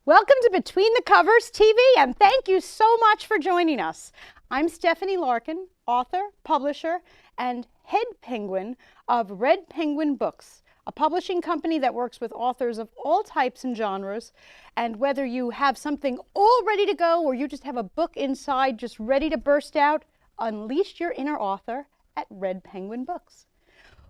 Welcome to Between the Covers TV, and thank you so much for joining us. I'm Stephanie Larkin, author, publisher, and head penguin of Red Penguin Books, a publishing company that works with authors of all types and genres. And whether you have something all ready to go or you just have a book inside just ready to burst out, unleash your inner author at Red Penguin Books.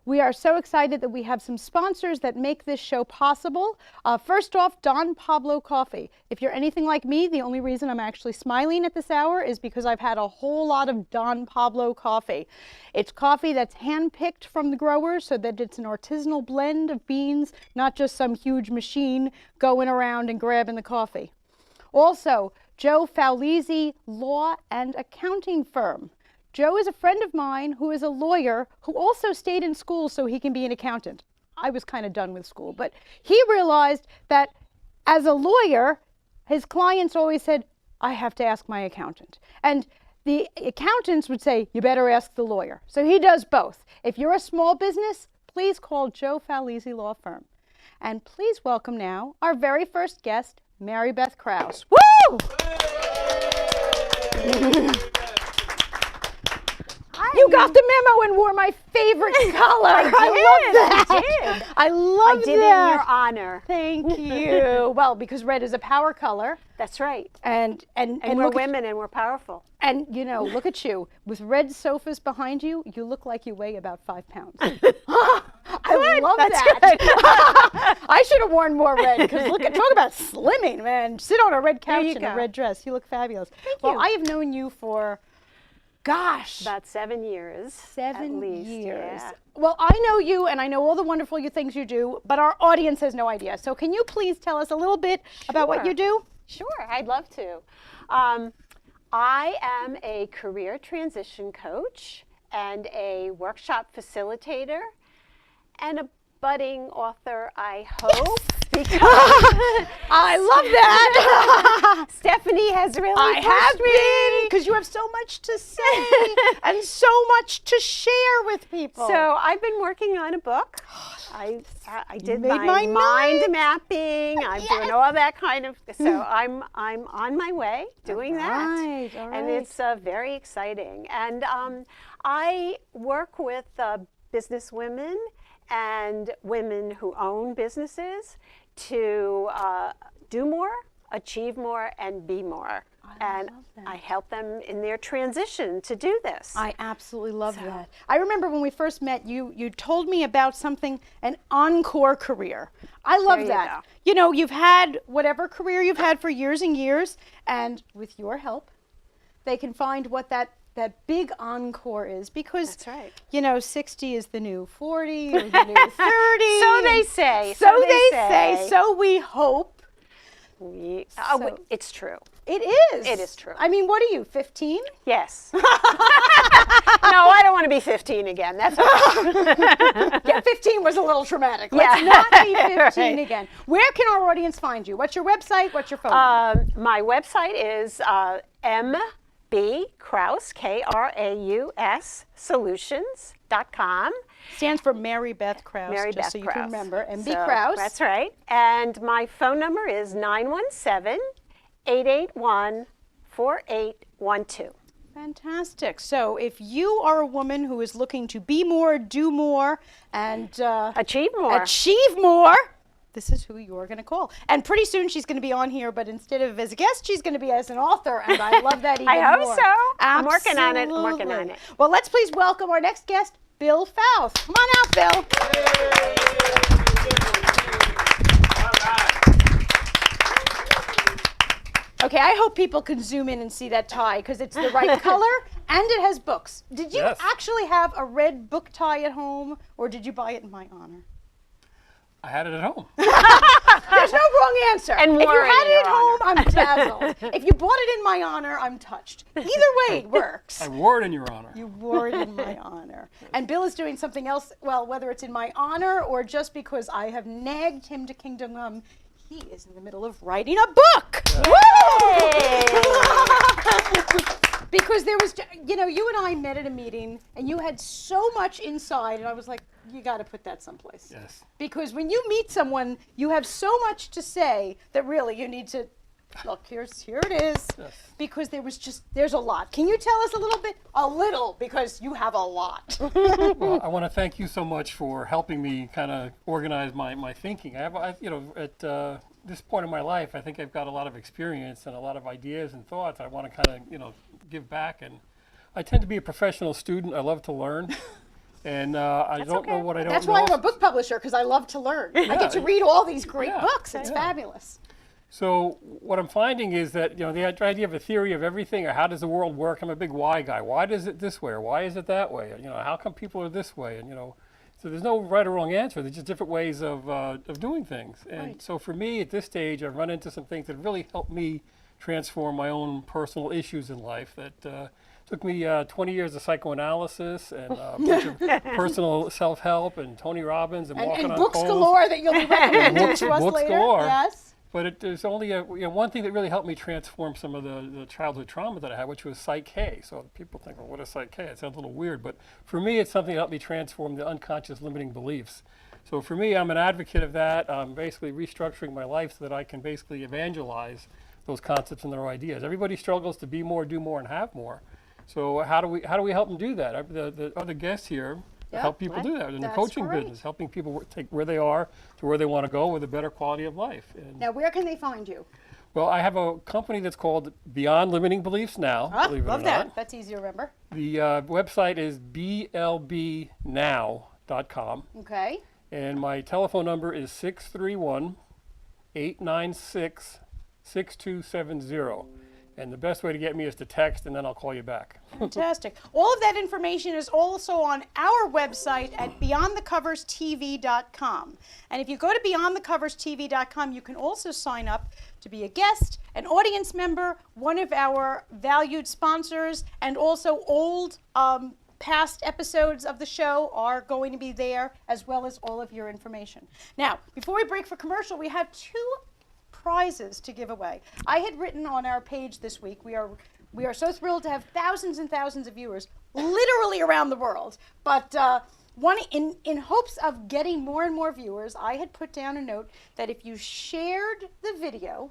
We are so excited that we have some sponsors that make this show possible. First off, Don Pablo Coffee. If you're anything like me, the only reason I'm actually smiling at this hour is because I've had a whole lot of Don Pablo coffee. It's coffee that's hand-picked from the growers so that it's an artisanal blend of beans, not just some huge machine going around and grabbing the coffee. Also, Joe Faulese Law and Accounting Firm. Joe is a friend of mine who is a lawyer who also stayed in school so he can be an accountant. I was kind of done with school, but he realized that as a lawyer, his clients always said, I have to ask my accountant. And the accountants would say, you better ask the lawyer. So he does both. If you're a small business, please call Joe Faulese Law Firm. And please welcome now our very first guest, Mary Beth Krause. Woo! You got the memo and wore my favorite color. I love that. I did. I love that. I did it in your honor. Thank you. Well, because red is a power color. That's right. And we're women and we're powerful. And you know, look at you. With red sofas behind you, you look like you weigh about 5 pounds. I love that. I should have worn more red because talk about slimming, man. Sit on a red couch in a red dress. You look fabulous. Thank you. I have known you for, gosh. About 7 years. 7 years. Yeah. Well, I know you and I know all the wonderful things you do, but our audience has no idea. So can you please tell us a little bit about what you do? Sure, I'd love to. I am a career transition coach and a workshop facilitator and a budding author, I hope. Because I love that. Stephanie has really I have been, because you have so much to say and so much to share with people. So I've been working on a book. I did made my my mind note. mapping. I'm doing all that kind of. So I'm on my way doing that, all right. and it's very exciting. And I work with business women and women who own businesses to do more, achieve more, and be more. And I help them in their transition to do this. I absolutely love that. I remember when we first met, you told me about something, an encore career. I love that. You know, you've had whatever career you've had for years and years, and with your help, they can find what that big encore is, because that's right. You know, 60 is the new 40 or the new 30. So they say. So they say. So we hope. It's true. It is. It is true. I mean, what are you, 15? Yes. No, I don't want to be 15 again. That's okay. Yeah, 15 was a little traumatic. Let's not be 15 again. Where can our audience find you? What's your website? What's your phone number? My website is MB Krause, Kraus, solutions.com. Stands for Mary Beth Krause, Mary just Beth so you Krause. can remember. MB So, Krause. That's right. And my phone number is 917-881-4812. Fantastic. So if you are a woman who is looking to be more, do more, and achieve more, this is who you're going to call. And pretty soon she's going to be on here, but instead of as a guest, she's going to be as an author, and I love that even more. I hope so. Absolutely. I'm working on it. Well, let's please welcome our next guest, Bill Faust. Come on out, Bill. Okay, I hope people can zoom in and see that tie because it's the right color and it has books. Did you actually have a red book tie at home, or did you buy it in my honor? I had it at home. There's no wrong answer. And if you wore it had in it your at home, I'm dazzled. If you bought it in my honor, I'm touched. Either way, it works. I wore it in your honor. You wore it in my honor. And Bill is doing something else, well, whether it's in my honor or just because I have nagged him to Kingdom Come, he is in the middle of writing a book. Because there was, you know, you and I met at a meeting and you had so much inside and I was like, you got to put that someplace. Yes. Because when you meet someone, you have so much to say that really you need to, look, here it is. Yes. Because there's a lot. Can you tell us a little bit? A little, because you have a lot. Well, I want to thank you so much for helping me kind of organize my thinking. At this point in my life, I think I've got a lot of experience and a lot of ideas and thoughts. I want to kind of, give back. And I tend to be a professional student. I love to learn. And I don't know what I don't know. That's why I'm a book publisher, because I love to learn. I get to read all these great books. It's fabulous. So what I'm finding is that, the idea of a theory of everything, or how does the world work, I'm a big why guy. Why does it this way, or why is it that way? How come people are this way? And, so there's no right or wrong answer. There's just different ways of doing things. And so for me, at this stage, I've run into some things that really helped me transform my own personal issues in life that took me 20 years of psychoanalysis and a bunch of personal self-help and Tony Robbins and walking and on books coals. galore that you'll be recommending to us Books later. galore. Yes. But there's only one thing that really helped me transform some of the childhood trauma that I had, which was Psych K. So people think, well, what is Psych K? It sounds a little weird, but for me, it's something that helped me transform the unconscious limiting beliefs. So for me, I'm an advocate of that. I'm basically restructuring my life so that I can basically evangelize those concepts and their ideas. Everybody struggles to be more, do more, and have more. So how do we help them do that? The other guests here help people do that in the coaching business, helping people take where they are to where they want to go with a better quality of life. And Now, where can they find you? well, I have a company that's called Beyond Limiting Beliefs Now, believe it or Love not. that. That's easy to remember. The website is blbnow.com, Okay. and my telephone number is 631-896-6270. And the best way to get me is to text, and then I'll call you back. Fantastic. All of that information is also on our website at beyondthecoverstv.com. And if you go to beyondthecoverstv.com, you can also sign up to be a guest, an audience member, one of our valued sponsors, and also old past episodes of the show are going to be there, as well as all of your information. Now, before we break for commercial, we have two prizes to give away. I had written on our page this week, we are so thrilled to have thousands and thousands of viewers literally around the world, but in hopes of getting more and more viewers, I had put down a note that if you shared the video,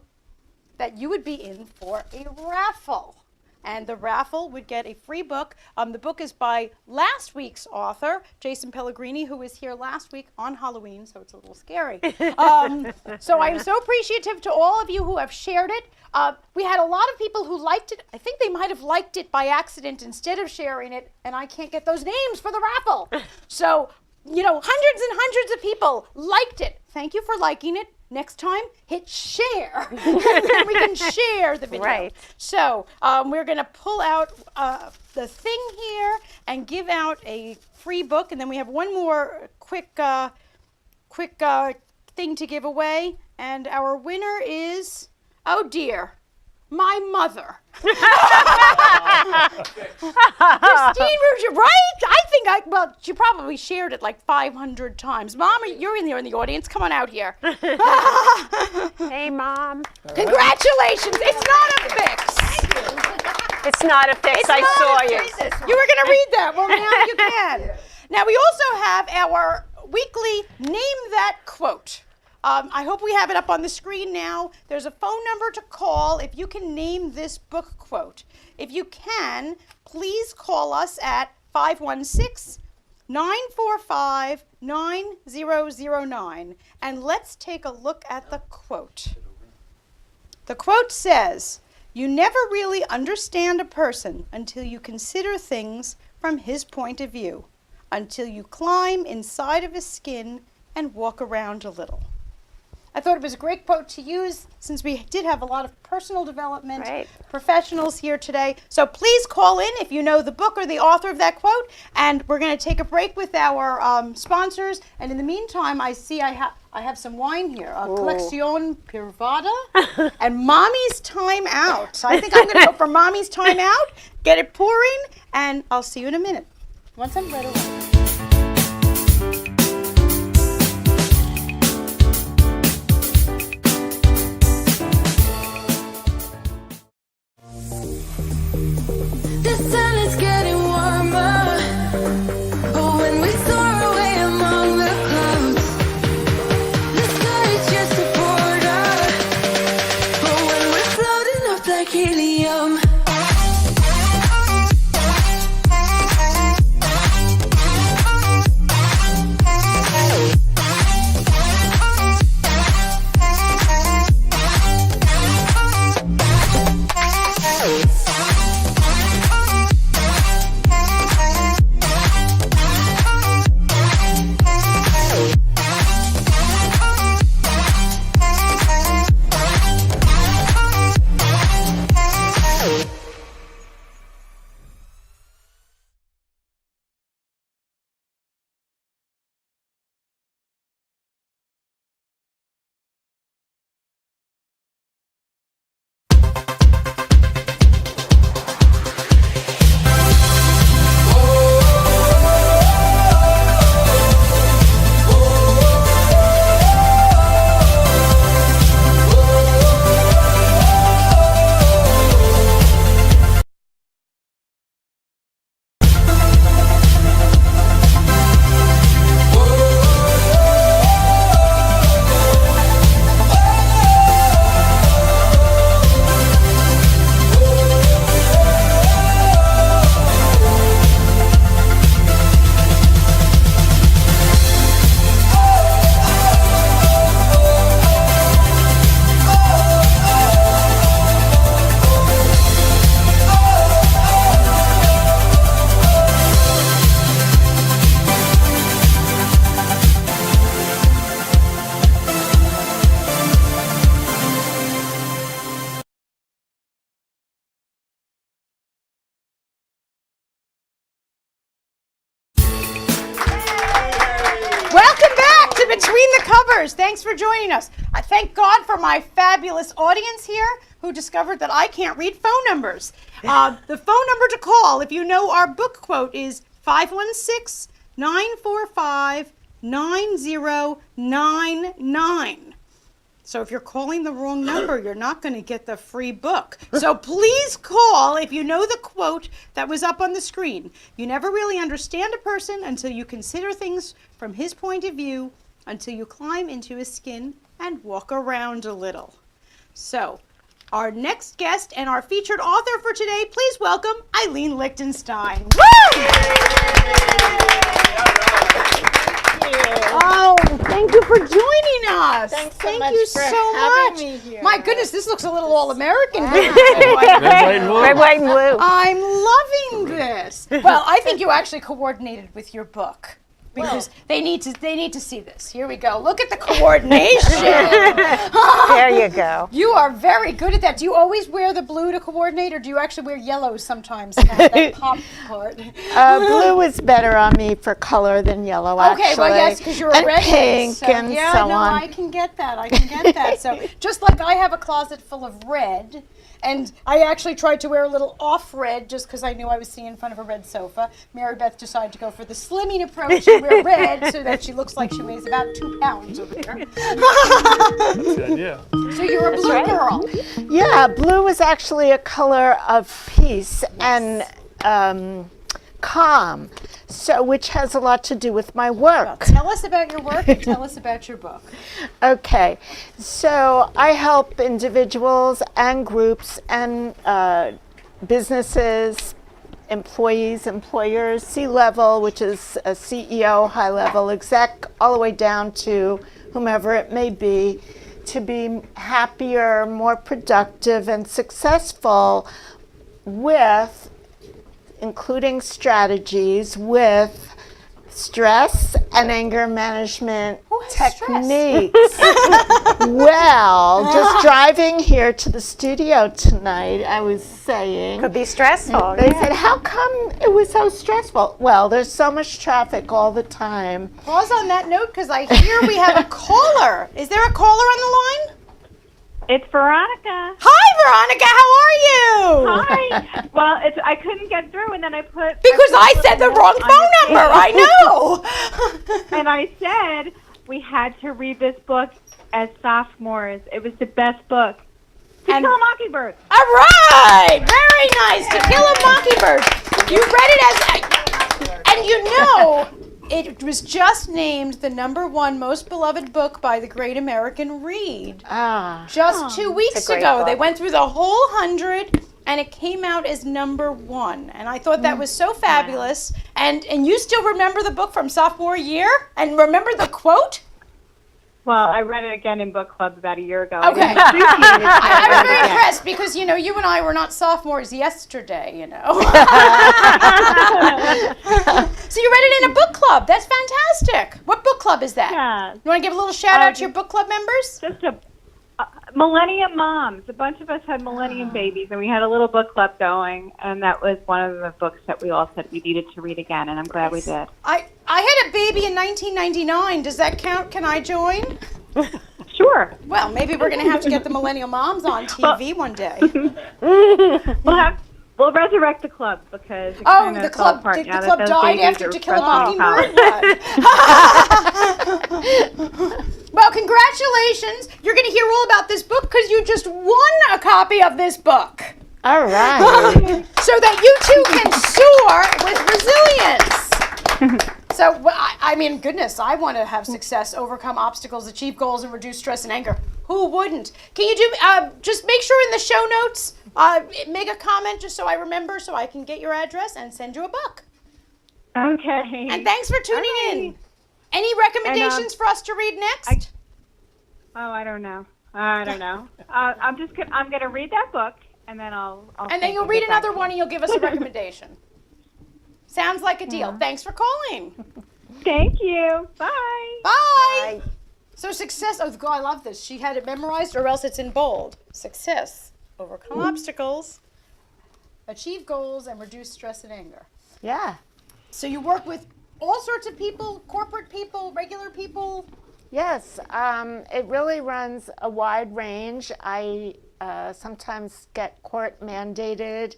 that you would be in for a raffle. And the raffle would get a free book. The book is by last week's author, Jason Pellegrini, who was here last week on Halloween, so it's a little scary. So I am so appreciative to all of you who have shared it. We had a lot of people who liked it. I think they might have liked it by accident instead of sharing it, and I can't get those names for the raffle. So, hundreds and hundreds of people liked it. Thank you for liking it. Next time, hit share, and then we can share the video. Right. So we're going to pull out the thing here and give out a free book, and then we have one more quick thing to give away, and our winner is, oh dear, my mother. Christine Rouge, right? I think she probably shared it like 500 times. Mom, you're in there in the audience. Come on out here. Hey, Mom. Congratulations. It's not a fix. It's not a fix. I saw you. You were going to read that. Well, now you can. Now, we also have our weekly Name That Quote. I hope we have it up on the screen now. There's a phone number to call if you can name this book quote. If you can, please call us at 516-945-9009. And let's take a look at the quote. The quote says, "You never really understand a person until you consider things from his point of view, until you climb inside of his skin and walk around a little." I thought it was a great quote to use since we did have a lot of personal development Right. professionals here today. So please call in if you know the book or the author of that quote. And we're going to take a break with our sponsors. And in the meantime, I see I have some wine here, Collection Privada and Mommy's Time Out. I think I'm going to go for Mommy's Time Out, get it pouring, and I'll see you in a minute. Once I'm right away. The sun is getting warmer, but when we soar away among the clouds, the sky is just a border. But when we're floating up like helium, Welcome back to Between the Covers. Thanks for joining us. I thank God for my fabulous audience here who discovered that I can't read phone numbers. The phone number to call, if you know our book quote, is 516-945-9099. So if you're calling the wrong number, you're not going to get the free book. So please call if you know the quote that was up on the screen. You never really understand a person until you consider things from his point of view, until you climb into his skin and walk around a little. So our next guest and our featured author for today, please welcome Eileen Lichtenstein. Woo! Oh, thank you for joining us. Thanks so thank much you for so having much. me here. My goodness, this looks a little all-American. Red, white, and blue. Red, white, and blue. I'm loving this. Well, I think you actually coordinated with your book because they need to see this. Here we go. Look at the coordination. There you go. You are very good at that. Do you always wear the blue to coordinate, or do you actually wear yellow sometimes to have that pop part? Blue is better on me for color than yellow, actually. Okay, well, yes, because you're a and redhead. pink So, and yeah, so no, on. I can get that. I can get that. So just like I have a closet full of red, and I actually tried to wear a little off red just because I knew I was sitting in front of a red sofa. Mary Beth decided to go for the slimming approach and wear red so that she looks like she weighs about 2 pounds over there. That's the idea. So you're a blue girl. Yeah, blue is actually a color of peace and calm, so which has a lot to do with my work. Tell us about your work and tell us about your book. Okay, so I help individuals and groups and businesses, employees, employers, C-level, which is a CEO, high-level exec, all the way down to whomever it may be, to be happier, more productive, and successful with, including strategies with stress and anger management, Who techniques. Well, just driving here to the studio tonight, I was saying, Could be stressful. they said, how come it was so stressful? Well, there's so much traffic all the time. Pause on that note because I hear we have a caller. Is there a caller on the line? It's Veronica. Hi, Veronica. How are you? Hi. Well, I couldn't get through, and then I put Because I said the wrong phone number. I know. And I said we had to read this book as sophomores. It was the best book. To Kill a Mockingbird. All right. Very nice. To Kill a Mockingbird. You read it and you know, it was just named the #1 most beloved book by the Great American Read. Just 2 weeks great ago. book. They went through the whole 100 and it came out as #1. And I thought that was so fabulous. And you still remember the book from sophomore year? And remember the quote? Well, I read it again in book club about a year ago. Okay. I didn't appreciate it. I was very impressed because, you and I were not sophomores yesterday, So you read it in a book club. That's fantastic. What book club is that? Yeah. You want to give a little shout out to your book club members? Just a Millennium Moms. A bunch of us had Millennium babies, and we had a little book club going, and that was one of the books that we all said we needed to read again, and I'm glad we did. I had a baby in 1999. Does that count? Can I join? Sure. Well, maybe we're going to have to get the Millennial Moms on TV one day. We'll resurrect the club because it Oh, kinda the fell club, apart the now that club those died babies after are To Kill a freshman Mockingbird? Well, congratulations. You're going to hear all about this book because you just won a copy of this book. All right. So that you too can soar with resilience. So, I mean, goodness, I want to have success, overcome obstacles, achieve goals, and reduce stress and anger. Who wouldn't? Can you do, just make sure in the show notes, make a comment just so I remember so I can get your address and send you a book. Okay. And thanks for tuning in. Any recommendations for us to read next? I don't know. I'm gonna read that book, and then I'll And then you'll read another one and you'll give us a recommendation. Sounds like a deal. Thanks for calling. Thank you. Bye. Bye. So success, oh God, I love this. She had it memorized or else it's in bold. Success, overcome obstacles, achieve goals, and reduce stress and anger. Yeah. So you work with all sorts of people, corporate people, regular people. Yes, it really runs a wide range. I sometimes get court mandated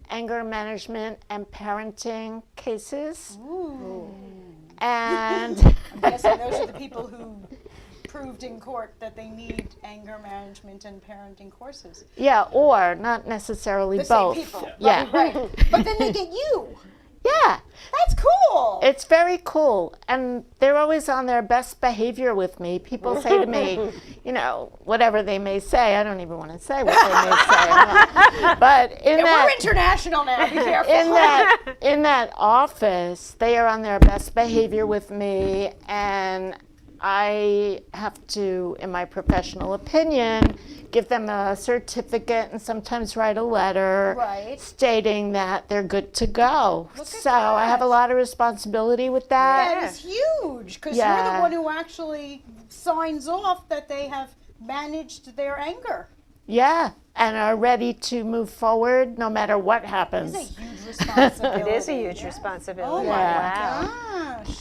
anger management and parenting cases. And I'm guessing those are the people who proved in court that they need anger management and parenting courses. yeah, or not necessarily The both. same people. Yeah. Right. But then they get you. Yeah. That's cool. It's very cool. And they're always on their best behavior with me. People say to me, whatever they may say. I don't even want to say what they may say. But We're international now. Be careful. in that office, they are on their best behavior with me, and I have to, in my professional opinion, give them a certificate and sometimes write a letter Right. stating that they're good to go. Look at So I have a that. lot of responsibility with that. That is huge because you're Yeah. the one who actually signs off that they have managed their anger. Yeah, and are ready to move forward no matter what happens. It's a huge responsibility. It is a huge responsibility. Oh my Yeah. gosh.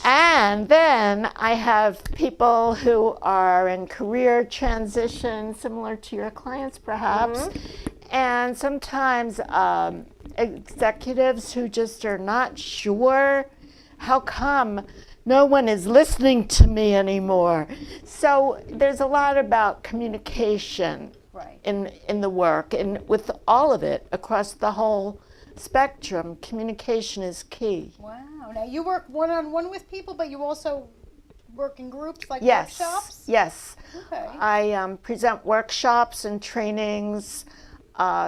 And then I have people who are in career transition, similar to your clients perhaps, and sometimes executives who just are not sure how come no one is listening to me anymore. So there's a lot about communication Right. in the work, and with all of it across the whole spectrum, communication is key. Wow. Now you work one-on-one with people, but you also work in groups like Yes. workshops? Yes. Okay. I present workshops and trainings,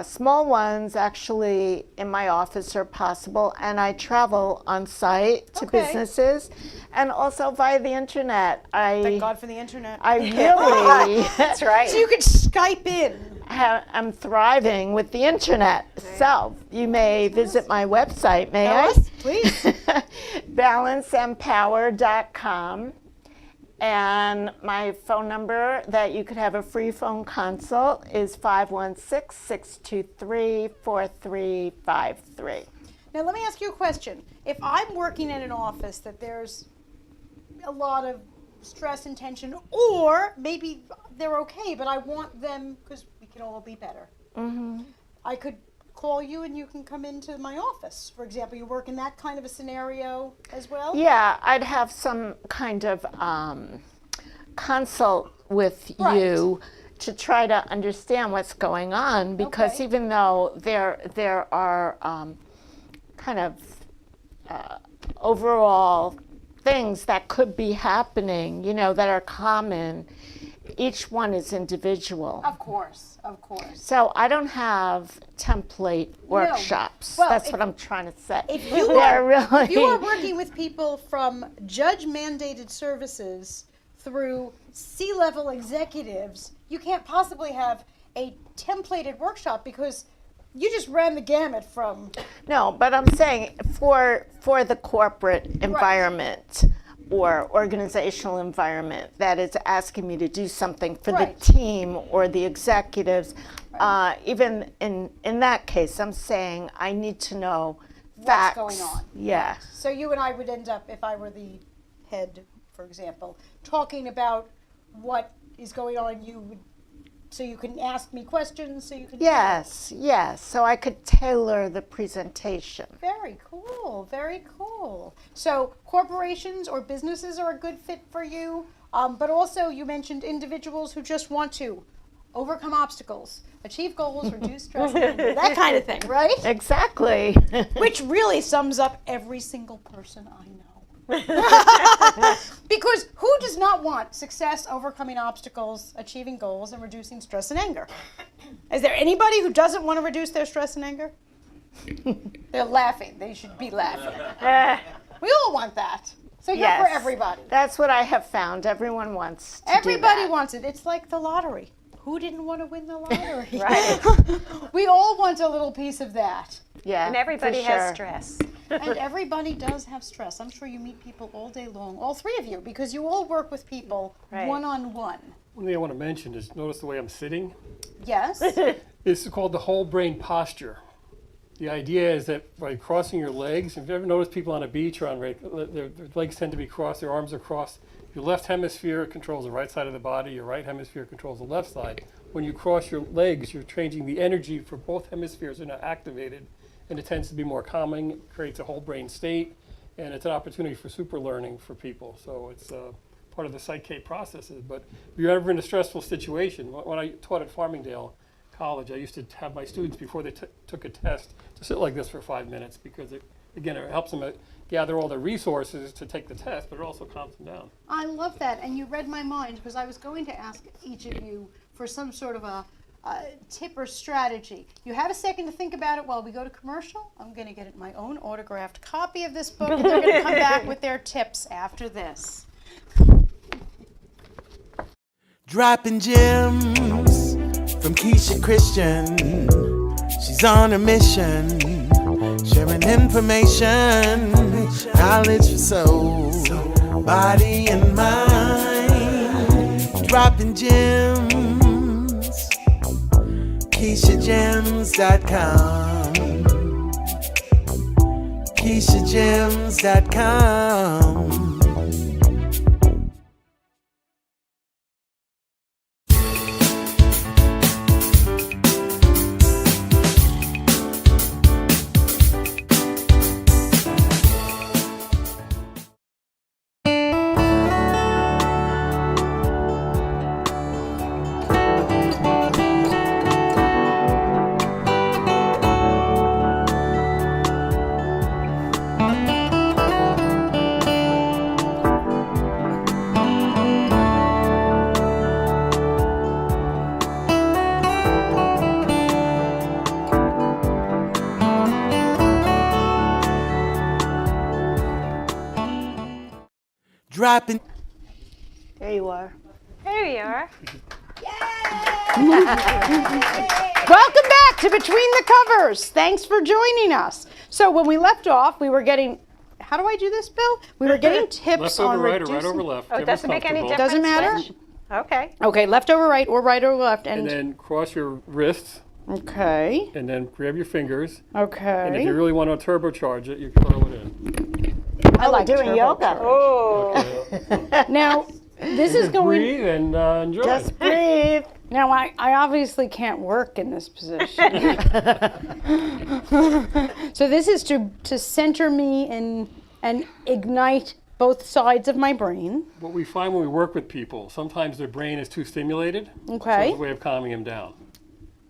small ones actually in my office are possible, and I travel on site to Okay. businesses and also via the internet. Thank God for the internet. I really That's right. So you could Skype in. I'm thriving with the internet. So you may visit my website, may Tell I? us, please. balanceandpower.com. And my phone number that you could have a free phone consult is 516-623-4353. Now, let me ask you a question. If I'm working in an office that there's a lot of stress and tension, or maybe they're okay, but I want them, because we can all be better. I could call you and you can come into my office. For example, you work in that kind of a scenario as well? Yeah, I'd have some kind of consult with Right. you to try to understand what's going on, because Okay. even though there are kind of overall things that could be happening, that are common, each one is individual. Of course, of course. So I don't have template workshops. Well, That's if- what I'm trying to say. If you They're are, if you are really working with people from judge-mandated services through C-level executives, you can't possibly have a templated workshop because you just ran the gamut from. No, but I'm saying for the corporate environment or organizational environment that is asking me to do something for Right. the team or the executives, even in that case, I'm saying I need to know facts. going on. Yeah. So you and I would end up, if I were the head, for example, talking about what is going on. So you can ask me questions. So you can. Yes, yes. So I could tailor the presentation. Very cool. Very cool. So corporations or businesses are a good fit for you, but also you mentioned individuals who just want to overcome obstacles, achieve goals, reduce stress, that kind of thing, right? Exactly. Which really sums up every single person I know. Because who does not want success, overcoming obstacles, achieving goals, and reducing stress and anger? Is there anybody who doesn't want to reduce their stress and anger? They're laughing. They should be laughing. We all want that. So you're for everybody. That's what I have found. Everyone wants to Everybody do that. wants it. It's like the lottery. Who didn't want to win the lottery? Right. We all want a little piece of that. Yeah, And everybody for has sure. stress. And everybody does have stress. I'm sure you meet people all day long, all three of you, because you all work with people Right. one-on-one. One thing I want to mention is notice the way I'm sitting. Yes? This is called the whole brain posture. The idea is that by crossing your legs, if you ever notice people on a beach or on their legs tend to be crossed, their arms are crossed. Your left hemisphere controls the right side of the body, your right hemisphere controls the left side. When you cross your legs, you're changing the energy for both hemispheres are now activated, and it tends to be more calming, it creates a whole brain state, and it's an opportunity for super learning for people. So it's part of the Psych-K processes. But if you're ever in a stressful situation, when I taught at Farmingdale College, I used to have my students, before they took a test, to sit like this for 5 minutes, because it helps them gather all the resources to take the test, but it also calms them down. I love that, and you read my mind, because I was going to ask each of you for some sort of a tip or strategy. You have a second to think about it while we go to commercial. I'm going to get my own autographed copy of this book, and they're going to come back with their tips after this. Dropping gems from Keisha Christian. She's on a mission, sharing information, knowledge for soul, body and mind. Dropping gems, KeishaGems.com, KeishaGems.com. Dropping. There you are. There you are. Welcome back to Between the Covers. Thanks for joining us. So when we left off, we were getting how do I do this, Bill? We were getting tips Left on over right or reducing. right over left. Oh, it whichever's doesn't make any comfortable. difference. Doesn't matter? Okay. Okay, left over right or right over left, And and, then cross your wrists, okay, and then grab your fingers. okay. And if you really want to turbocharge it, you curl it in. I like doing yoga. Oh, Now, this is going. Breathe and enjoy. Just breathe. Now, I obviously can't work in this position. So this is to center me and ignite both sides of my brain. What we find when we work with people, sometimes their brain is too stimulated. So Okay. it's a way of calming them down.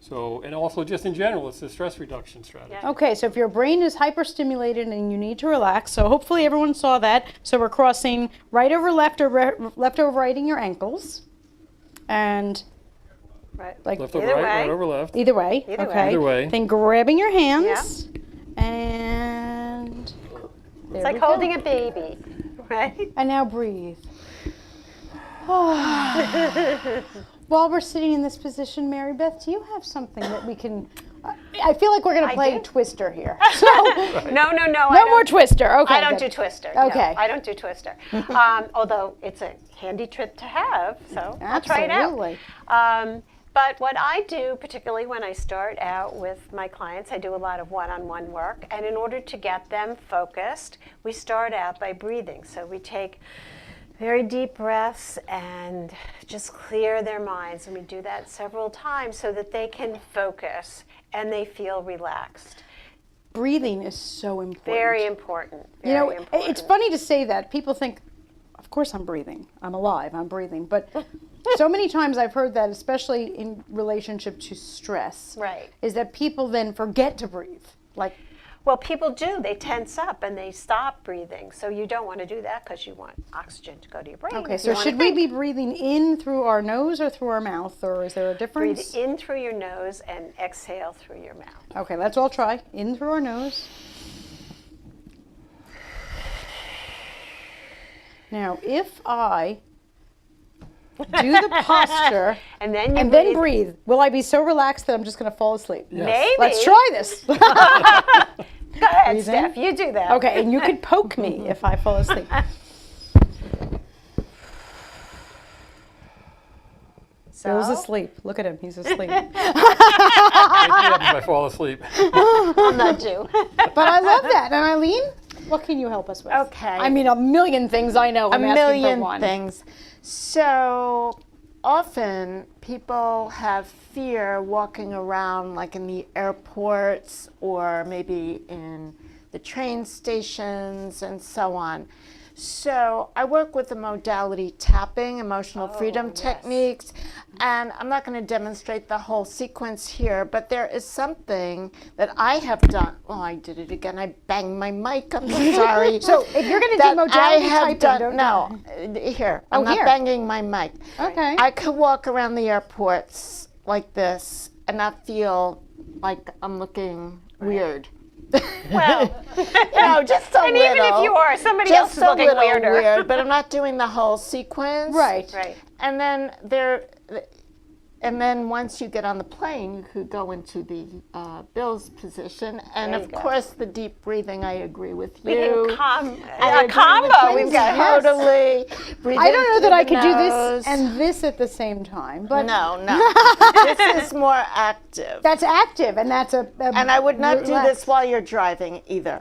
So, and also just in general, it's a stress reduction strategy. Yeah. Okay, so if your brain is hyperstimulated and you need to relax, so hopefully everyone saw that. So we're crossing right over left or left over right in your ankles. And right. like Left over Either right, way. right over left. either way. Either way. Okay. Either way. Then grabbing your hands and It's like holding a baby, right? And now breathe. While we're sitting in this position, Mary Beth, do you have something that we can? I feel like we're going to play do. Twister here. So No, I no don't. more Twister. Okay. I don't good. do Twister. no, Okay. I don't do Twister. Although it's a handy trick to have, so I'll try it out. Absolutely. But what I do, particularly when I start out with my clients, I do a lot of one-on-one work. And in order to get them focused, we start out by breathing. So we take very deep breaths and just clear their minds. And we do that several times so that they can focus and they feel relaxed. Breathing is so important. Very important. You know, Very important. it's funny to say that. People think, of course I'm breathing. I'm alive. I'm breathing. But so many times I've heard that, especially in relationship to stress, Right. is that people then forget to breathe. Like, Well, people do. They tense up and they stop breathing. So you don't want to do that because you want oxygen to go to your brain. okay, You so wanna should we think. be breathing in through our nose or through our mouth, or is there a difference? Breathe in through your nose and exhale through your mouth. Okay, let's all try. In through our nose. Now, if I do the posture And then you and then breathe, will I be so relaxed that I'm just going to fall asleep? Maybe. Let's try this. Go ahead, Breathe in. Steph. You do that. Okay, and you could poke me if I fall asleep. Bill's So, asleep. Look at him. He's asleep. Wake me up if I fall asleep. I'll nudge you. But I love that. And Eileen, what can you help us with? Okay. I mean, a million things I know. I'm A asking for million one. things. So often people have fear walking around, like in the airports or maybe in the train stations and so on. So I work with the modality tapping, emotional freedom techniques, and I'm not going to demonstrate the whole sequence here, but there is something that I have done. Oh, I did it again. I banged my mic. I'm sorry. So if you're going to do That modality I have typing, done. don't No, here. I'm not here. banging my mic. Okay. I could walk around the airports like this and not feel like I'm looking weird. Well, Just a and little. even if you are, somebody just else is a looking little weirder. weird, but I'm not doing the whole sequence. Right. Right. And then once you get on the plane, you could go into the Bill's position, and There you of go. course the deep breathing. I agree with We you. can I a agree combo. with We've you got totally. Breathe I don't in know that through I the could do nose. this and this at the same time, but No. This is more active. that's active, and that's a And I would not do relax. this while you're driving either.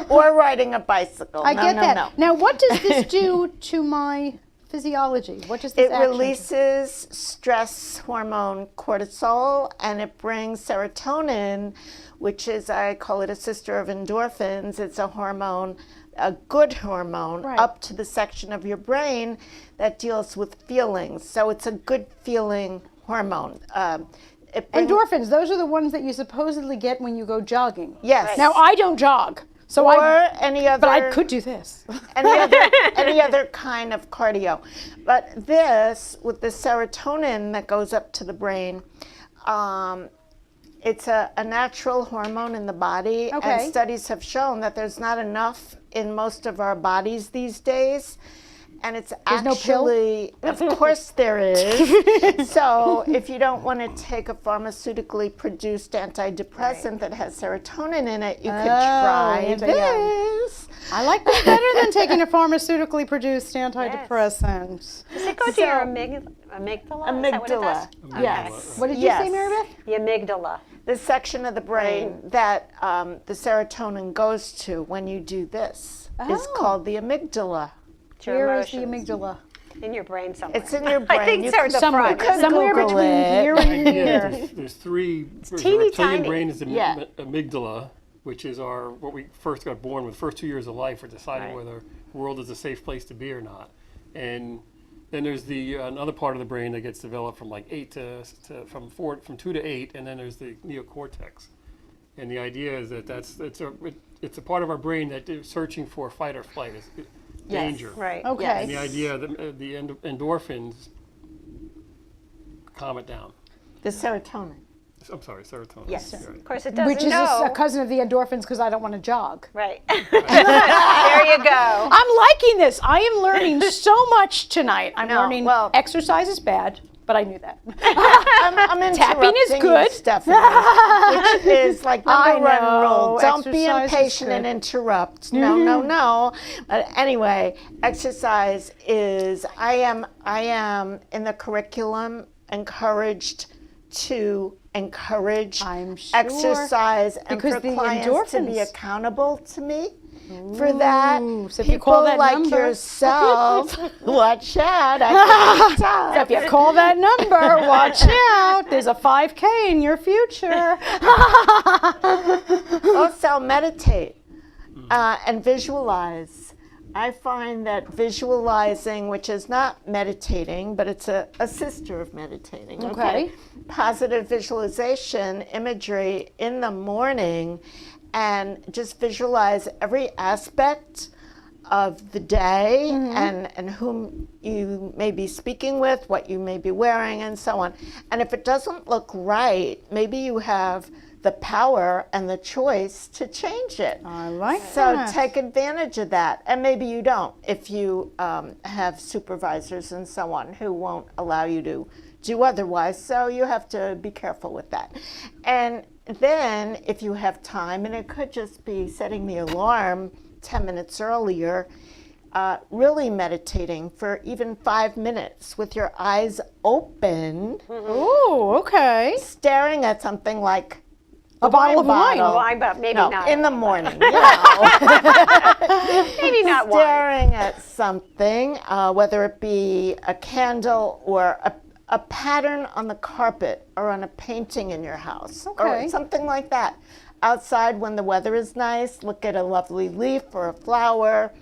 Or riding a bicycle. I no, get no, that. No. Now, what does this do to my physiology? What does this It action do? releases stress hormone cortisol, and it brings serotonin, which is, I call it a sister of endorphins. It's a hormone, a good hormone, Right. up to the section of your brain that deals with feelings. So it's a good feeling hormone. It brings, Endorphins, those are the ones that you supposedly get when you go jogging. yes. Now, I don't jog, so or I, any other, but I could do this. any other kind of cardio. But this, with the serotonin that goes up to the brain, it's a natural hormone in the body. Okay. And studies have shown that there's not enough in most of our bodies these days. and it's There's no pill? actually, of course there is. So if you don't want to take a pharmaceutically produced antidepressant that has serotonin in it, you could try this. I like this better than taking a pharmaceutically produced antidepressant. Does it go to your amygdala? Is that what it Amygdala. does? Yes. What did you say, Mary Beth? The amygdala. The section of the brain that the serotonin goes to when you do this is called the amygdala. It's your Where is the emotions. amygdala? In your brain somewhere. It's in your brain. I think You it's the Somewhere, front. somewhere Google between it. here and Yeah, here. there's three. There's teeny the reptilian tiny. brain is the Yeah. amygdala, which is what we first got born with. First 2 years of life, we're deciding whether the world is a safe place to be or not. And then there's the another part of the brain that gets developed from like from 2 to 8, and then there's the neocortex. And the idea is that it's a part of our brain that is searching for fight or flight, danger. Right. Okay. And the idea that the endorphins calm it down. The serotonin. I'm sorry, serotonin. Yes. You're right. Of course, it doesn't Which is know. a cousin of the endorphins because I don't want to jog. Right. There you go. I'm liking this. I am learning so much tonight. I'm learning well- exercise is bad, but I knew that. I'm Tapping is interrupting good. you, Stephanie, which is like I number one know, rule. Don't be exercise is impatient good. and interrupt. No, no. But anyway, exercise is, I am in the curriculum encouraged to encourage I'm sure, exercise and because for the clients to be endorphins. accountable to me. For that, Ooh, so if you call people that like number- yourself, watch out. I can So if you call that number, watch out. There's a 5K in your future. Also, meditate and visualize. I find that visualizing, which is not meditating, but it's a sister of meditating. Okay. Positive visualization imagery in the morning, and just visualize every aspect of the day and whom you may be speaking with, what you may be wearing, and so on. And if it doesn't look right, maybe you have the power and the choice to change it. I like So that. take advantage of that. And maybe you don't if you have supervisors and so on who won't allow you to do otherwise. So you have to be careful with that. And then if you have time, and it could just be setting the alarm 10 minutes earlier, really meditating for even 5 minutes with your eyes open, Ooh, okay. staring at something like A bottle of wine. Wine, but maybe no, not. in the morning, you know. Maybe not wine. Staring at something, whether it be a candle or a pattern on the carpet or on a painting in your house Okay. or something like that. Outside when the weather is nice, look at a lovely leaf or a flower.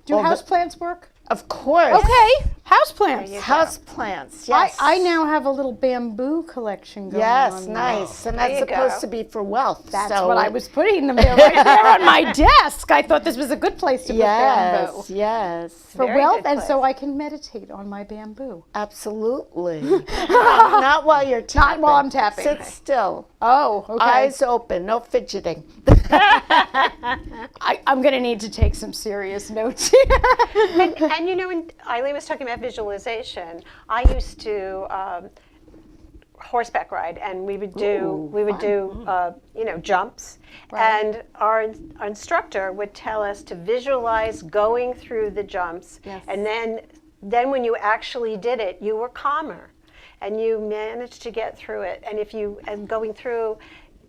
Do Well, houseplants work? Of course. Okay, houseplants. House plants, yes. I now have a little bamboo collection going Yes, on. nice. And There that's you supposed go. to be for wealth. That's so what I was putting them there, right there on my desk. I thought this was a good place to put bamboo. Yes, yes. For Very wealth, good and so place. I can meditate on my bamboo. Absolutely. Not while you're tapping. Not while I'm tapping. Sit still. Oh, okay. Eyes open, no fidgeting. I'm going to need to take some serious notes here. And you know, when Eileen was talking about visualization, I used to horseback ride, and we would do you know, jumps, and our instructor would tell us to visualize going through the jumps, and then when you actually did it, you were calmer, and you managed to get through it. And if you going through,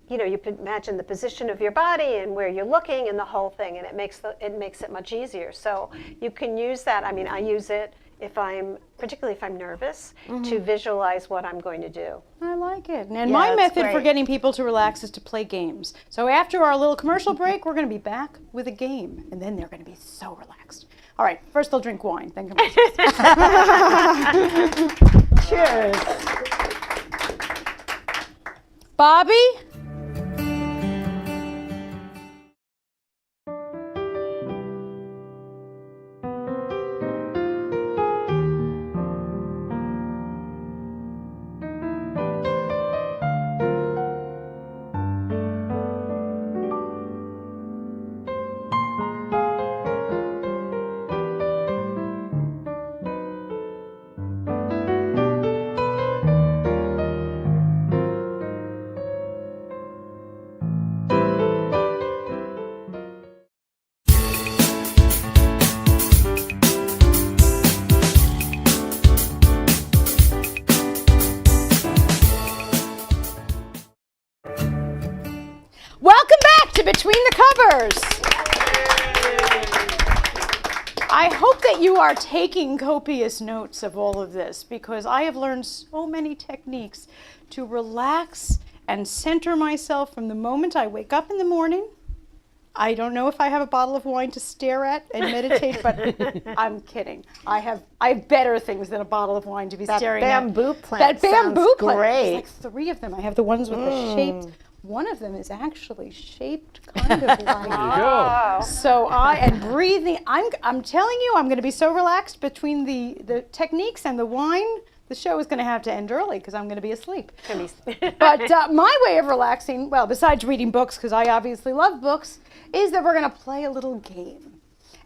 you know, you could imagine the position of your body and where you're looking and the whole thing, and it makes it much easier. So you can use that. I mean, I use it particularly if I'm nervous, to visualize what I'm going to do. I like it. And my method for getting people to relax is to play games. So after our little commercial break, we're going to be back with a game, and then they're going to be so relaxed. All right, first they'll drink wine, then commercials. Cheers. Bobby? covers. I hope that you are taking copious notes of all of this because I have learned so many techniques to relax and center myself from the moment I wake up in the morning. I don't know if I have a bottle of wine to stare at and meditate, but I'm kidding. I have better things than a bottle of wine to be staring at. Bamboo plant That bamboo sounds plant. great. There's like 3 of them. I have the ones with the shaped. One of them is actually shaped kind of like. There you go. So breathing. I'm telling you, I'm going to be so relaxed between the techniques and the wine. The show is going to have to end early because I'm going to be asleep. But my way of relaxing, well, besides reading books, because I obviously love books, is that we're going to play a little game.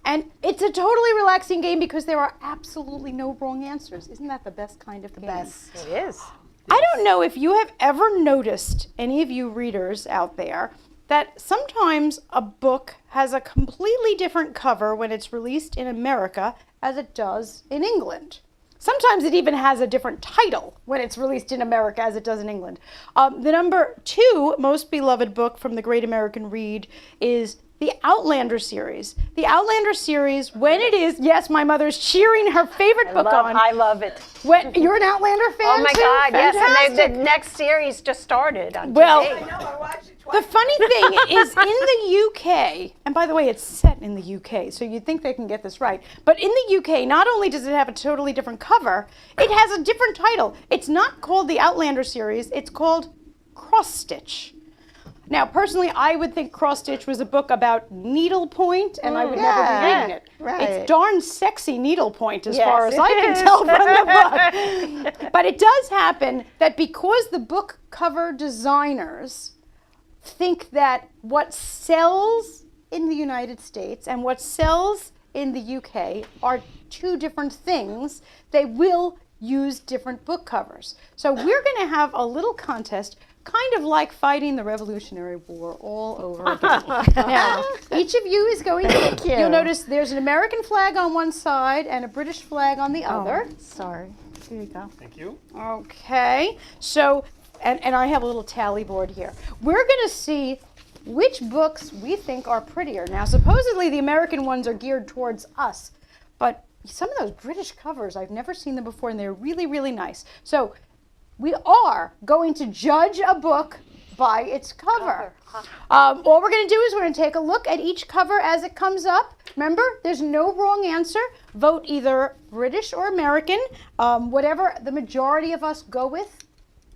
And it's a totally relaxing game because there are absolutely no wrong answers. Isn't that the best kind of game? Best. It is. I don't know if you have ever noticed, any of you readers out there, that sometimes a book has a completely different cover when it's released in America as it does in England. Sometimes it even has a different title when it's released in America as it does in England. The number 2 most beloved book from the Great American Read is the Outlander series. The Outlander series, when it is, yes, my mother's cheering her favorite book on. I love it. When, you're an Outlander fan Oh my too? God, yes, and Fantastic. the next series just started on Well, TV. the funny thing is in the UK, and by the way, it's set in the UK, so you'd think they can get this right. But in the UK, not only does it have a totally different cover, it has a different title. It's not called the Outlander series, it's called Cross Stitch. Now, personally, I would think Cross Stitch was a book about needlepoint, and I would never be reading it. right. It's darn sexy needlepoint as Yes, far as it I can is. tell from the book. But it does happen that because the book cover designers think that what sells in the United States and what sells in the UK are 2 different things, they will use different book covers. So we're going to have a little contest, kind of like fighting the Revolutionary War all over again. Now, each of you is going to, you'll notice there's an American flag on one side and a British flag on the other. Sorry. Here you go. Thank you. Okay, so, and I have a little tally board here. We're going to see which books we think are prettier. Now, supposedly the American ones are geared towards us, but some of those British covers, I've never seen them before, and they're really, really nice. So we are going to judge a book by its cover. All we're going to do is we're going to take a look at each cover as it comes up. Remember, there's no wrong answer. Vote either British or American. Whatever the majority of us go with,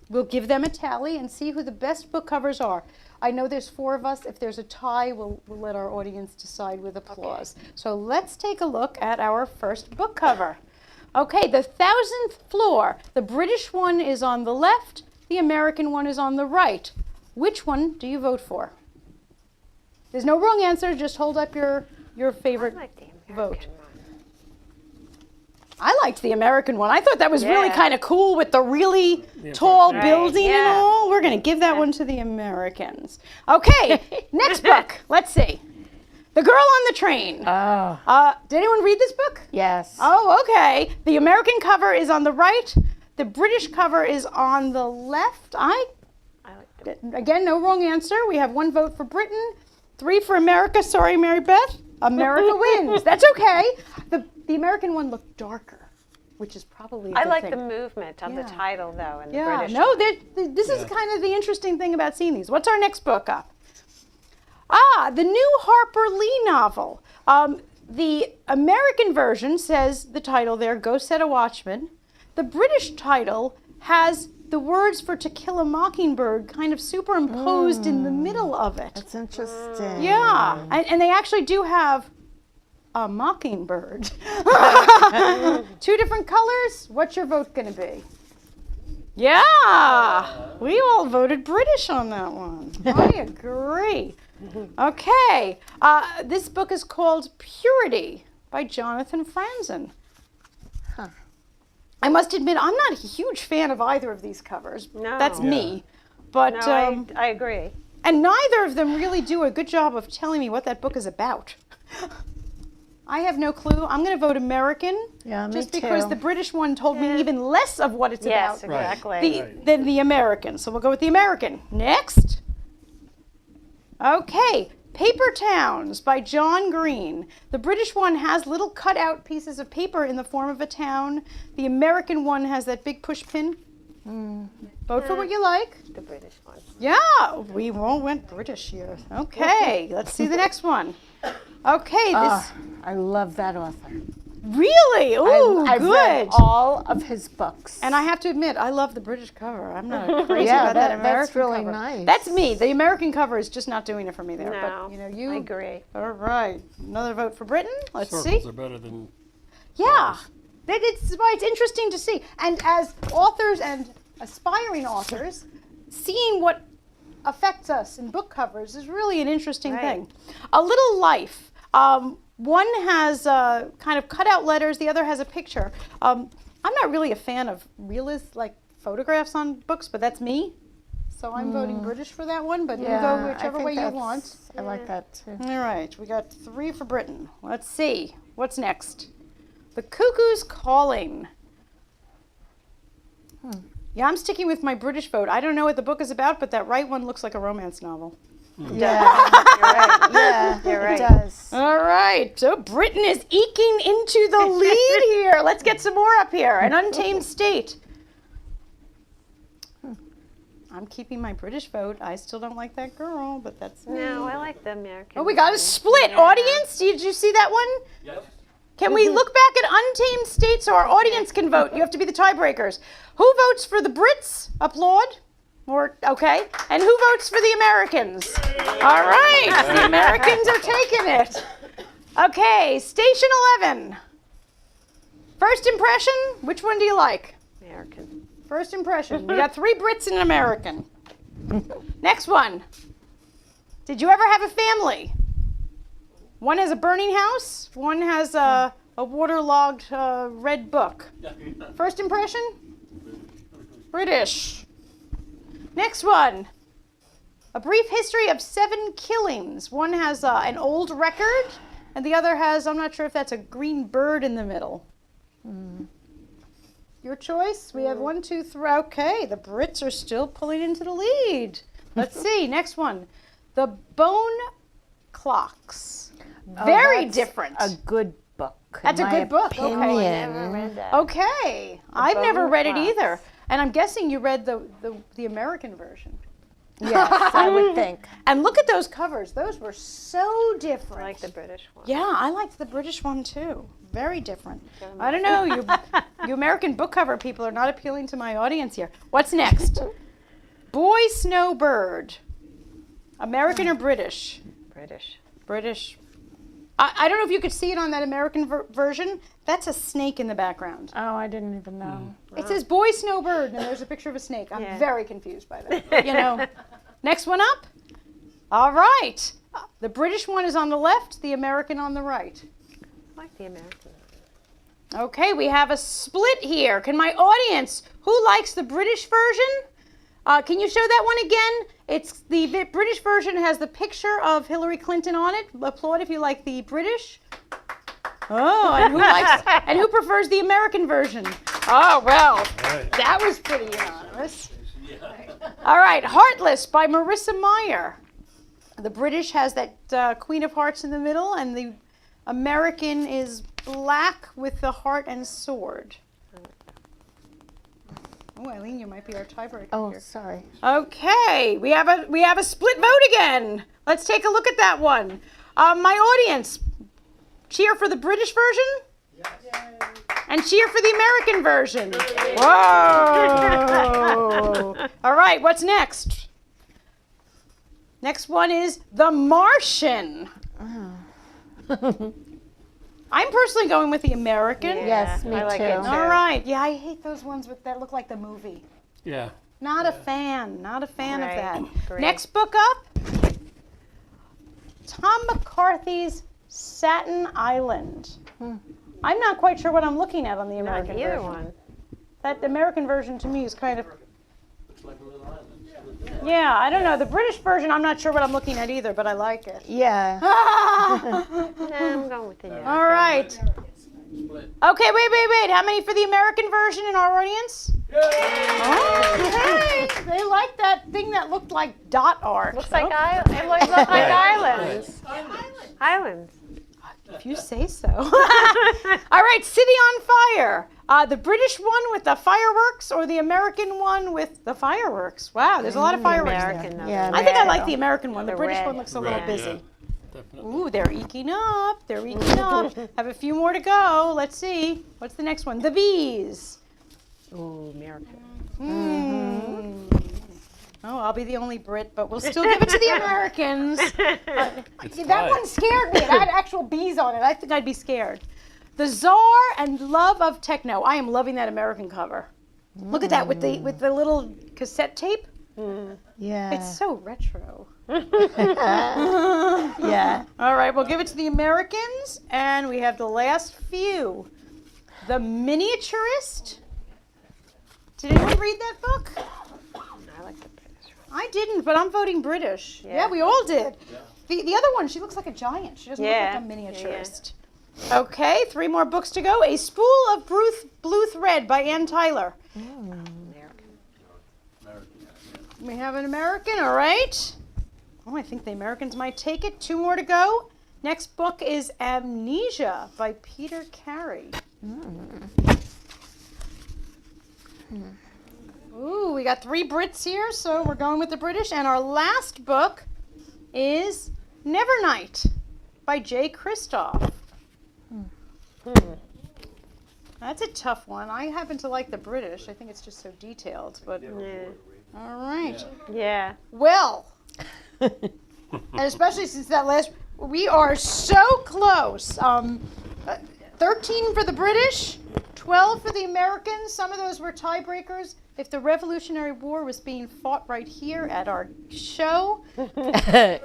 we'll give them a tally and see who the best book covers are. I know there's 4 of us. If there's a tie, we'll let our audience decide with applause. So let's take a look at our first book cover. Okay, the 1000th Floor. The British one is on the left. The American one is on the right. Which one do you vote for? There's no wrong answer. Just hold up your favorite I like the American vote. one. I liked the American one. I thought that was really Yeah. kind of cool with the really tall Right, building and yeah. all. We're going to give that one to the Americans. Okay, next book. Let's see. The Girl on the Train. Did anyone read this book? Yes. Oh, okay. The American cover is on the right. The British cover is on the left. Again, no wrong answer. We have 1 vote for Britain, 3 for America. Sorry, Mary Beth. America wins. That's okay. The American one looked darker, which is probably a I good like thing. the movement of the title, though, in the Yeah, British no, one. this is kind of the interesting thing about seeing these. What's our next book up? The new Harper Lee novel. The American version says the title there, Go Set a Watchman. The British title has the words for To Kill a Mockingbird kind of superimposed in the middle of it. That's interesting. Yeah, and they actually do have a mockingbird. 2 different colors. What's your vote going to be? Yeah, we all voted British on that one. I agree. Okay, this book is called Purity by Jonathan Franzen. I must admit, I'm not a huge fan of either of these covers. No. That's me. But No, I agree. and neither of them really do a good job of telling me what that book is about. I have no clue. I'm going to vote American. Yeah, me just because too. the British one told me even less of what it's Yes, about exactly. than the American. So we'll go with the American. Next. Okay. Paper Towns by John Green. The British one has little cutout pieces of paper in the form of a town. The American one has that big push pin. Vote for what you like. The British one. Yeah, we all went British here. Okay, let's see the next one. Okay, this I love that author. really, ooh, I've read good. all of his books. And I have to admit, I love the British cover. I'm not crazy Yeah, about that that's American really cover. nice. That's me. The American cover is just not doing it for me there. No, But you know, you I agree. All right, another vote for Britain. Let's Circles see. are better than. Yeah, it's why it's interesting to see. And as authors and aspiring authors, seeing what affects us in book covers is really an interesting thing. A Little Life. One has kind of cutout letters. The other has a picture. I'm not really a fan of realist like photographs on books, but that's me. So I'm voting British for that one. But you go whichever way you want. I like that too. All right, we got 3 for Britain. Let's see. What's next? The Cuckoo's Calling. Yeah, I'm sticking with my British vote. I don't know what the book is about, but that right one looks like a romance novel. Yeah, you're right. Yeah, You're right. It does. All right, so Britain is eking into the lead here. Let's get some more up here. An Untamed State. I'm keeping my British vote. I still don't like that girl, but that's me. No, I like the American. Oh, we got a one. split. Yeah. Audience, did you see that one? Yes. Can we look back at Untamed State so our audience can vote? You have to be the tiebreakers. Who votes for the Brits? Applaud. Or, okay. And who votes for the Americans? All right. The Americans are taking it. Okay. Station 11. First impression. Which one do you like? American. First impression. We got 3 Brits and an American. Next one. Did you ever have a family? One has a burning house. One has a waterlogged red book. First impression? British. Next one. A brief history of 7 killings. One has an old record, and the other has, I'm not sure if that's a green bird in the middle. Your choice. We have 1, 2, 3. Okay, the Brits are still pulling into the lead. Let's see. Next one. The Bone Clocks. Very That's different. A good book. That's a in my good book. Okay. opinion. Never read that. Okay. I've never Bone read it Clocks. either. And I'm guessing you read the American version. Yes, I would think. And look at those covers. Those were so different. I like the British one. Yeah, I liked the British one too. Very different. I don't know. You American book cover people are not appealing to my audience here. What's next? Boy Snowbird. American or British? British. British. I don't know if you could see it on that American version. That's a snake in the background. Oh, I didn't even know. It says Boy Snowbird, and there's a picture of a snake. I'm Yeah. very confused by that. You know. Next one up. All right. The British one is on the left, the American on the right. I like the American. Okay, we have a split here. Can my audience, who likes the British version? Can you show that one again? It's the British version has the picture of Hillary Clinton on it. Applaud if you like the British. Oh, and who prefers the American version? Oh, well, that was pretty unanimous. All right, Heartless by Marissa Meyer. The British has that Queen of Hearts in the middle, and the American is black with the heart and sword. Oh, Eileen, you might be our tiebreaker Oh, here. sorry. Okay, we have a split vote again. Let's take a look at that one. My audience, cheer for the British version, and cheer for the American version. Whoa! All right, what's next? Next one is The Martian. I'm personally going with the American. Yes, me I like too. it too. All right. Yeah, I hate those ones that look like the movie. Yeah. Not a fan. Not a fan of Right. that. Great. Next book up. Tom McCarthy's Staten Island. I'm not quite sure what I'm looking at on the Not American either version. one. That American version to me is kind of. Yeah, I don't know. The British version, I'm not sure what I'm looking at either, but I like it. Yeah. No, I'm going with the American. All right. Okay, wait. How many for the American version in our audience? Okay. They like that thing that looked like dot art. Looks like it looks like islands. Islands. If you say so. All right, City on Fire. The British one with the fireworks or the American one with the fireworks? Wow, there's a lot of fireworks American, there. though. Yeah, I think I like the American one. The The British red. one looks a little Red, busy. yeah, definitely. Ooh, they're eking up. They're eking up. Have a few more to go. Let's see. What's the next one? The Bees. Ooh, American. Oh, I'll be the only Brit, but we'll still give it to the Americans. That fine. one scared me. It had actual bees on it. I think I'd be scared. The Czar and Love of Techno. I am loving that American cover. Look at that with the little cassette tape. Yeah. It's so retro. Yeah. All right, we'll give it to the Americans, and we have the last few. The Miniaturist. Did anyone read that book? I like the British. I didn't, but I'm voting British. Yeah, Yeah. we all did. The other one, she looks like a giant. She doesn't Yeah. look like a miniaturist. Okay, 3 more books to go. A Spool of Bluth Red by Ann Tyler. American. We have an American, all right. Oh, I think the Americans might take it. 2 more to go. Next book is Amnesia by Peter Carey. Ooh, we got 3 Brits here, so we're going with the British. And our last book is Nevernight by Jay Kristoff. That's a tough one. I happen to like the British. I think it's just so detailed, but all right. Yeah. Well, and especially since that last, we are so close. 13 for the British, 12 for the Americans. Some of those were tiebreakers. If the Revolutionary War was being fought right here at our show, it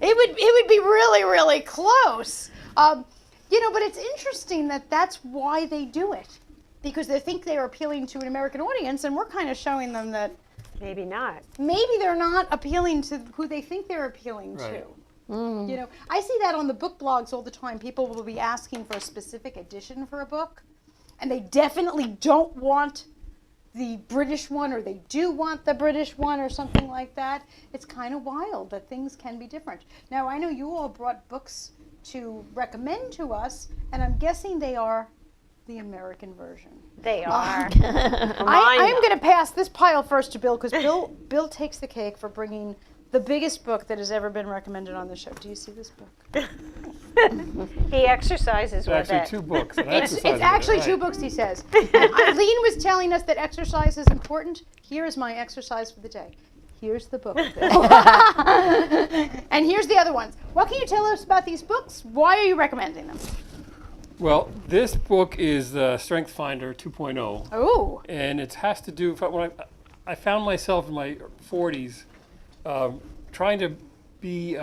would be really, really close. But it's interesting that that's why they do it, because they think they're appealing to an American audience, and we're kind of showing them that Maybe not. maybe they're not appealing to who they think they're appealing Right. to. I see that on the book blogs all the time. People will be asking for a specific edition for a book, and they definitely don't want the British one, or they do want the British one, or something like that. It's kind of wild that things can be different. Now, I know you all brought books to recommend to us, and I'm guessing they are the American version. They are. I am going to pass this pile first to Bill, because Bill takes the cake for bringing the biggest book that has ever been recommended on the show. Do you see this book? He exercises with Actually, it. 2 books. and It's exercise with it, actually right. 2 books, he says. And Eileen was telling us that exercise is important. Here is my exercise for the day. Here's the book. And here's the other ones. What can you tell us about these books? Why are you recommending them? Well, this book is Strength Finder 2.0. Oh, And it has to do when I found myself in my 40s trying to be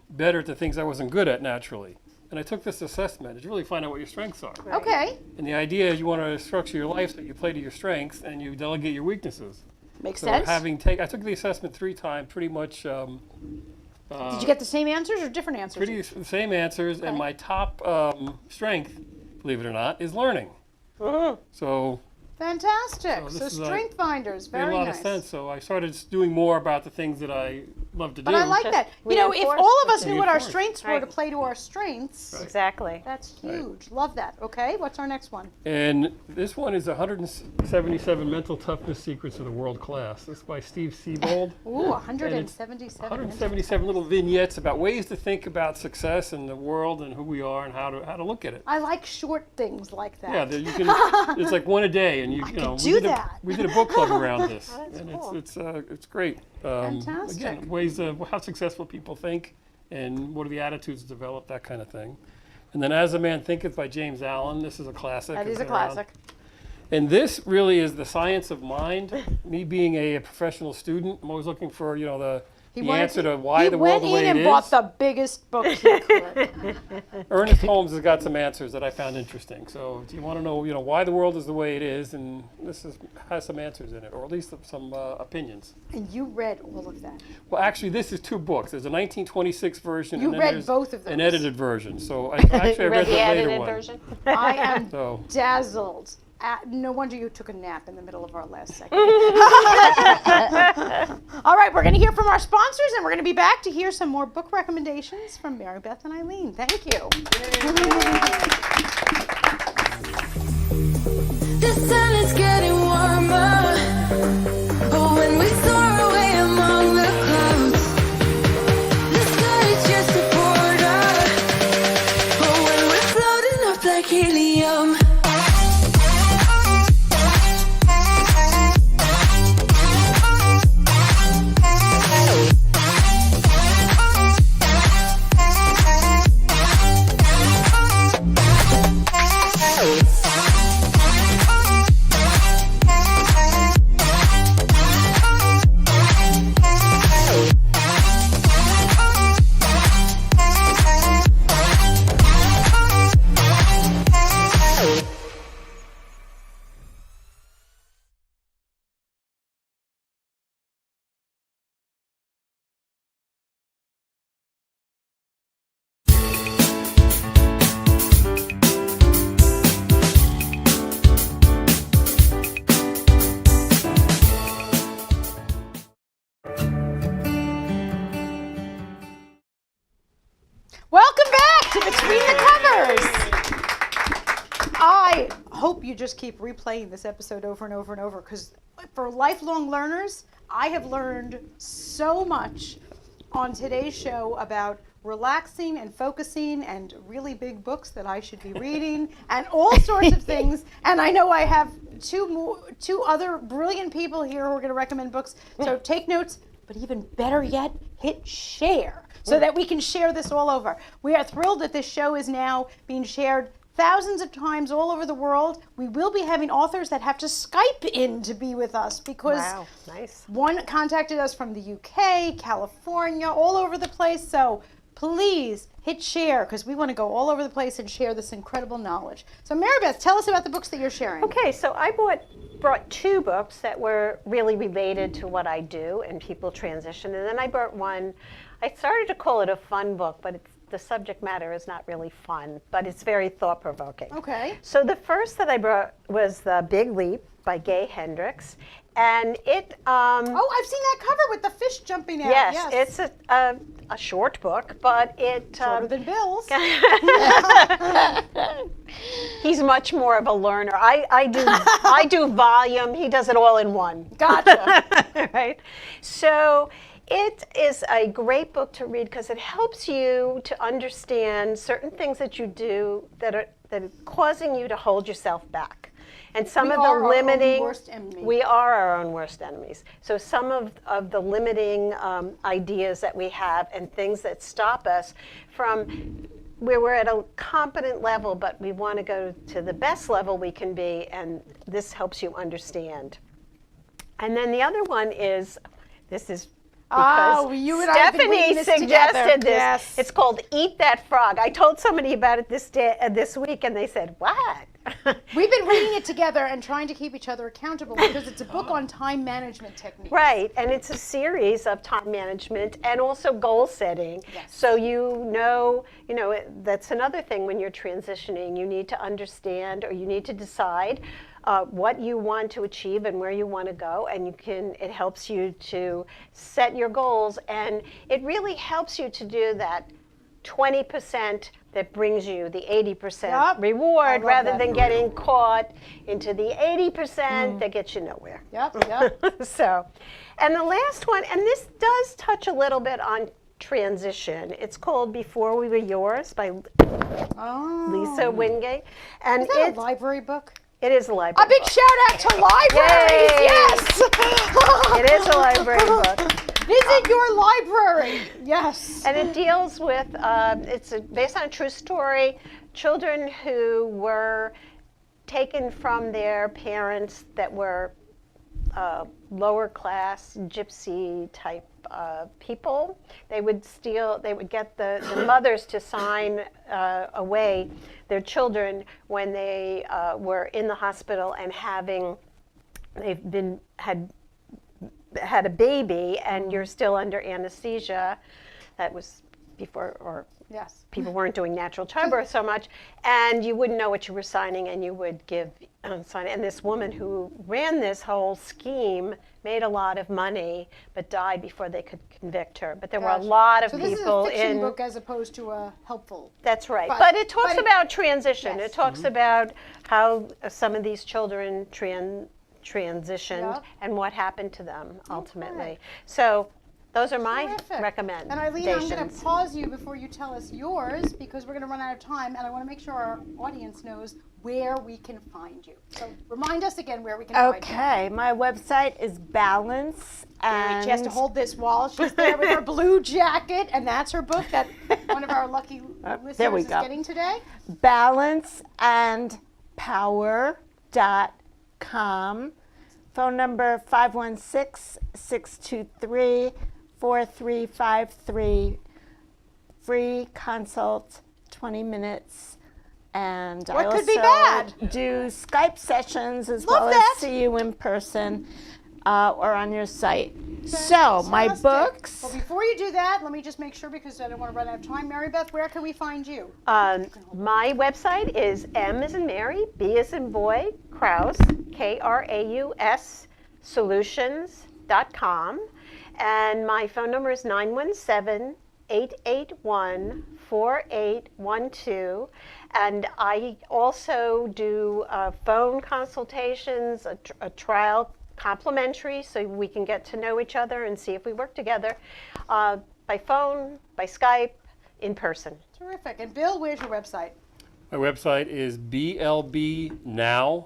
better at the things I wasn't good at naturally. And I took this assessment to really find out what your strengths are. okay. And the idea is you want to structure your life so that you play to your strengths and you delegate your weaknesses. Makes So sense. I took the assessment 3 times, pretty much Did you get the same answers or different answers? pretty the same answers. And my top strength, believe it or not, is learning. So Fantastic. this So is Strength Finders, it made very a lot nice. of sense. So I started doing more about the things that I love to But do. I like that. If reinforce all of us knew what our Reinforce. strengths were Right. to play to our strengths, Exactly. that's huge. Love that. Okay, what's our next one? And this one is 177 Mental Toughness Secrets of the World Class. This is by Steve Siebold. Ooh, 177. 177 little vignettes about ways to think about success and the world and who we are and how to look at it. I like short things like that. Yeah, you can. It's like one a day, and you know. could do that. We did a book club around this, and cool. it's great. Fantastic. Again, ways of how successful people think, and what are the attitudes developed, that kind of thing. And then As a Man Thinketh by James Allen. This is a classic. That It's is a been around. classic. And this really is the science of mind. Me being a professional student, I'm always looking for the answer to why the world the way He went in it and bought is. the biggest book he could. Ernest Holmes has got some answers that I found interesting. So do you want to know, why the world is the way it is? And this has some answers in it, or at least some opinions. And you read all of that. Well, actually, this is 2 books. There's a 1926 version. You and then read there's both of An those. edited version. So I read You the read the later edited one. version? I am So dazzled. No wonder you took a nap in the middle of our last segment. All right, we're going to hear from our sponsors, and we're going to be back to hear some more book recommendations from Mary Beth and Eileen. Thank you. The sun is getting warmer. Oh, when we soar away among the clouds, the sky is just a border. Oh, when we're floating up like helium. Welcome back to Between the Covers. I hope you just keep replaying this episode over and over and over, because for lifelong learners, I have learned so much on today's show about relaxing and focusing and really big books that I should be reading and all sorts of things. And I know I have two other brilliant people here who are going to recommend books. So take notes, but even better yet, hit share so that we can share this all over. We are thrilled that this show is now being shared thousands of times all over the world. We will be having authors that have to Skype in to be with us because Wow, nice. one contacted us from the UK, California, all over the place. So please hit share, because we want to go all over the place and share this incredible knowledge. So Mary Beth, tell us about the books that you're sharing. Okay, so I brought two books that were really related to what I do and people transition. And then I brought one, I started to call it a fun book, but the subject matter is not really fun, but it's very thought-provoking. Okay. So the first that I brought was The Big Leap by Gay Hendricks. And it... Oh, I've seen that cover with the fish jumping out. Yes, it's a short book, but it... Shorter than Bill's. He's much more of a learner. I do volume. He does it all in one. Gotcha. Right? So it is a great book to read because it helps you to understand certain things that you do that are causing you to hold yourself back. And some We of are the our own limiting, worst enemy. we are our own worst enemies. So some of the limiting ideas that we have and things that stop us from where we're at a competent level, but we want to go to the best level we can be, and this helps you understand. And then the other one is, this is because Oh, you and I have been reading Stephanie this together. suggested this. Yes. It's called Eat That Frog. I told somebody about it this week, and they said, what? We've been reading it together and trying to keep each other accountable because it's a book on time management techniques. Right, and it's a series of time management and also goal setting. Yes. So that's another thing when you're transitioning. You need to understand, or you need to decide what you want to achieve and where you want to go, and it helps you to set your goals, and it really helps you to do that 20% that brings you the 80% Yep. I reward, love rather that. than getting caught into the 80% that gets you nowhere. Yep. So, and the last one, and this does touch a little bit on transition. It's called Before We Were Yours by Oh. Lisa Wingate. And Is that a library book? it is a library A big book. shout out to libraries! Yay! Yes! It is a library book. Visit your library! Yes. And it deals with, based on a true story, children who were taken from their parents that were lower class, gypsy type people. They would get the mothers to sign away their children when they were in the hospital and had a baby, and you're still under anesthesia. That was before, or Yes. people weren't doing natural childbirth so much, and you wouldn't know what you were signing, and you would give sign. And this woman who ran this whole scheme made a lot of money, but died before they could convict her. But there were a Gotcha. lot of So this is a people fiction in. book as opposed to a helpful. That's right. But- But it talks but it- about transition. Yes. It talks about how some of these children transitioned Yep. and what happened to them ultimately. So those are my Terrific. recommendations. And Eileen, I'm going to pause you before you tell us yours because we're going to run out of time, and I want to make sure our audience knows where we can find you. So remind us again where we can find you. Okay, my website is Balance, and She has to hold this while she's there with her blue jacket, and that's her book that one of our lucky listeners there we is go. getting today. balanceandpower.com. Phone number 516-623-4353. Free consult, 20 minutes. And I What also could be bad? do Skype sessions as Love well that. as see you in person or on your site. So my Fantastic. books. Well, before you do that, let me just make sure because I don't want to run out of time. Mary Beth, where can we find you? My website is M as in Mary, B as in boy, Kraus, Kraus, solutions.com. And my phone number is 917-881-4812. And I also do phone consultations, a trial complimentary, so we can get to know each other and see if we work together by phone, by Skype, in person. Terrific. And Bill, where's your website? My website is blbnow.com.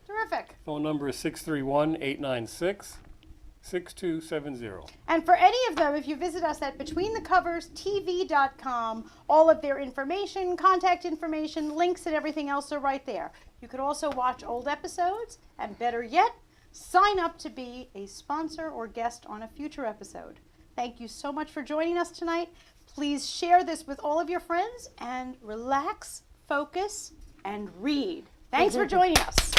Terrific. Phone number is 631-896-6270. And for any of them, if you visit us at betweenthecoverstv.com, all of their information, contact information, links, and everything else are right there. You could also watch old episodes, and better yet, sign up to be a sponsor or guest on a future episode. Thank you so much for joining us tonight. Please share this with all of your friends and relax, focus, and read. Thanks for joining us.